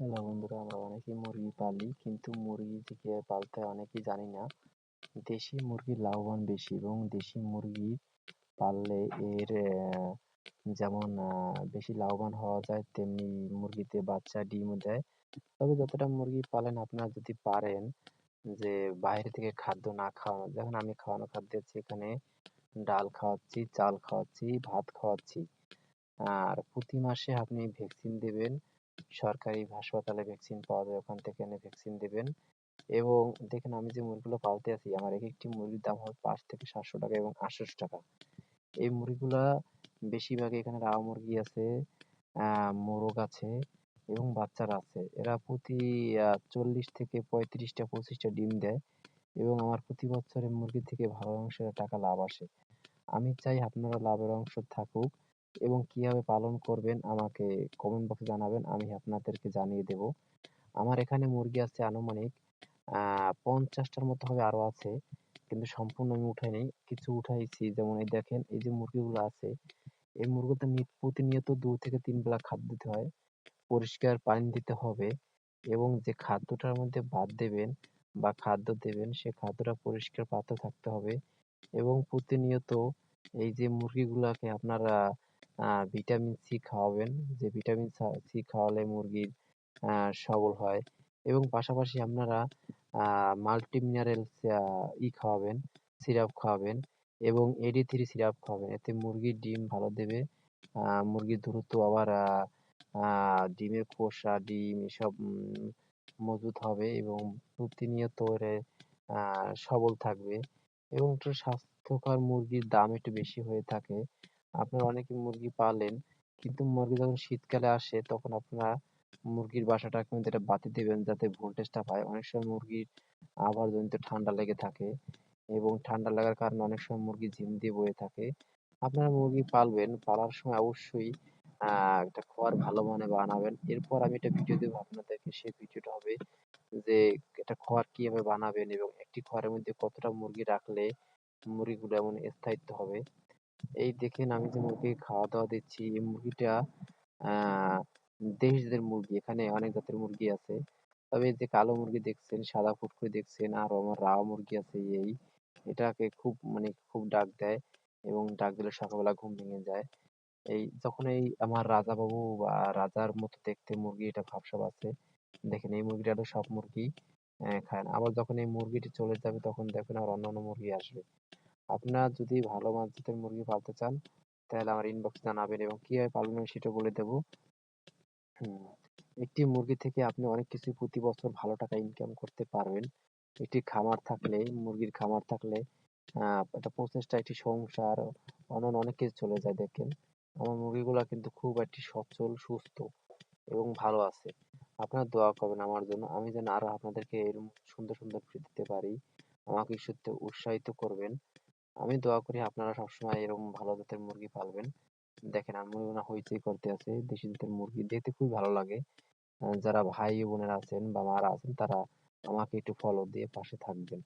Hello বন্ধুরা, আমরা অনেকেই মুরগি পালি, কিন্তু মুরগি যে কিভাবে পালতে হয় অনেকেই জানি না। দেশি মুরগির লাভবান বেশি, এবং দেশি মুরগি পাললে এর যেমন বেশি লাভবান হওয়া যায়, তেমনি মুরগিতে বাচ্চা ডিমও দেয়। তবে যতটা মুরগি পালেন, আপনারা যদি পারেন যে বাইরে থেকে খাদ্য না খাওয়ানো, যেমন আমি খাওয়ানো খাদ্য হচ্ছে এখানে ডাল খাওয়াচ্ছি, চাল খাওয়াচ্ছি, ভাত খাওয়াচ্ছি। আর প্রতি মাসে আপনি ভ্যাকসিন দেবেন। সরকারি হাসপাতালে ভ্যাকসিন পাওয়া যায়, ওখান থেকে এনে ভ্যাকসিন দেবেন। এবং দেখেন, আমি যে মুরগিগুলো পালতে আছি, আমার এক একটি মুরগির দাম হয় 500 থেকে 700 টাকা এবং 800 টাকা। এই মুরগিগুলা বেশিরভাগই এখানে রাও মুরগি আছে, মোরগ আছে এবং বাচ্চারা আছে। এরা প্রতি 40 থেকে 35টা 25টা ডিম দেয়, এবং আমার প্রতি বছরে মুরগি থেকে ভালো অংশের টাকা লাভ আসে। আমি চাই আপনারা লাভের অংশ থাকুক, এবং কিভাবে পালন করবেন আমাকে কমেন্ট বক্সে জানাবেন, আমি আপনাদেরকে জানিয়ে দেব। আমার এখানে মুরগি আছে আনুমানিক 50টার মতো হবে, আরো আছে, কিন্তু সম্পূর্ণ আমি উঠাই নাই, কিছু উঠাইছি। যেমন এই দেখেন, এই যে মুরগিগুলো আছে, এই মুরগিতে প্রতিনিয়ত 2 থেকে 3 বেলা খাদ্য দিতে হয়, পরিষ্কার পানি দিতে হবে, এবং যে খাদ্যটার মধ্যে ভাত দেবেন বা খাদ্য দেবেন, সে খাদ্যটা পরিষ্কার পাত্র থাকতে হবে। এবং প্রতিনিয়ত এই যে মুরগিগুলাকে আপনারা ভিটামিন সি খাওয়াবেন, যে ভিটামিন সি খাওয়ালে মুরগির সবল হয়। এবং পাশাপাশি আপনারা মাল্টি মিনারেলস খাওয়াবেন, সিরাপ খাওয়াবেন, এবং AD3 সিরাপ খাওয়াবেন। এতে মুরগির ডিম ভালো দেবে, মুরগি দ্রুত আবার ডিমের খোসা, ডিম এসব মজবুত হবে, এবং প্রতিনিয়ত এরা সবল থাকবে। এবং একটু স্বাস্থ্যকর মুরগির দাম একটু বেশি হয়ে থাকে। আপনারা অনেকে মুরগি পালেন, কিন্তু মুরগি যখন শীতকালে আসে, তখন আপনারা মুরগির বাসাটা কিন্তু এটা বাতি দিবেন, যাতে ভোল্টেজটা পায়। অনেক সময় মুরগির আবহাওয়াজনিত ঠান্ডা লেগে থাকে, এবং ঠান্ডা লাগার কারণে অনেক সময় মুরগি ঝিম দিয়ে বয়ে থাকে। আপনারা মুরগি পালবেন, পালার সময় অবশ্যই একটা খড় ভালো মানের বানাবেন। এরপর আমি একটা ভিডিও দেবো আপনাদেরকে, সেই ভিডিওটা হবে যে একটা খড় কিভাবে বানাবেন, এবং একটি খড়ের মধ্যে কতটা মুরগি রাখলে মুরগিগুলো এমন স্থায়িত্ব হবে। এই দেখেন, আমি যে মুরগিকে খাওয়া দাওয়া দিচ্ছি, এই মুরগিটা আহ দেশি জাতের মুরগি। এখানে অনেক জাতের মুরগি আছে, তবে এই যে কালো মুরগি দেখছেন, সাদা ফুটফুটে দেখছেন, আর আমার রাও মুরগি আছে। এটাকে খুব খুব ডাক দেয়, এবং ডাক দিলে সকালবেলা ঘুম ভেঙে যায়। যখন আমার রাজা বাবু বা রাজার মতো দেখতে মুরগি, এটা ভাবসাব আছে। দেখেন, এই মুরগিটা তো সব মুরগি খায় না। আবার যখন এই মুরগিটি চলে যাবে, তখন দেখবেন আর অন্যান্য মুরগি আসবে। আপনারা যদি ভালো মানের মুরগি পালতে চান, তাহলে আমার ইনবক্সে জানাবেন, এবং কিভাবে পালন হয় সেটা বলে দেবো। হুম, একটি মুরগি থেকে আপনি অনেক কিছু প্রতি বছর ভালো টাকা ইনকাম করতে পারবেন। একটি খামার থাকলে, মুরগির খামার থাকলে একটা প্রচেষ্টা, একটি সংসার, অন্যান্য অনেক কিছু চলে যায়। দেখেন, আমার মুরগিগুলা কিন্তু খুব একটি সচ্ছল, সুস্থ এবং ভালো আছে। আপনারা দোয়া করবেন আমার জন্য, আমি যেন আরো আপনাদেরকে এরকম সুন্দর সুন্দর ভিডিও দিতে পারি। আমাকে সত্যি উৎসাহিত করবেন। আমি দোয়া করি আপনারা সবসময় এরকম ভালো জাতের মুরগি পালবেন। দেখেন, আমি মনে হইচই করতে আছে, দেশি জাতের মুরগি দেখতে খুবই ভালো লাগে। যারা ভাই বোনেরা আছেন বা মারা আছেন, তারা আমাকে একটু ফলো দিয়ে পাশে থাকবেন।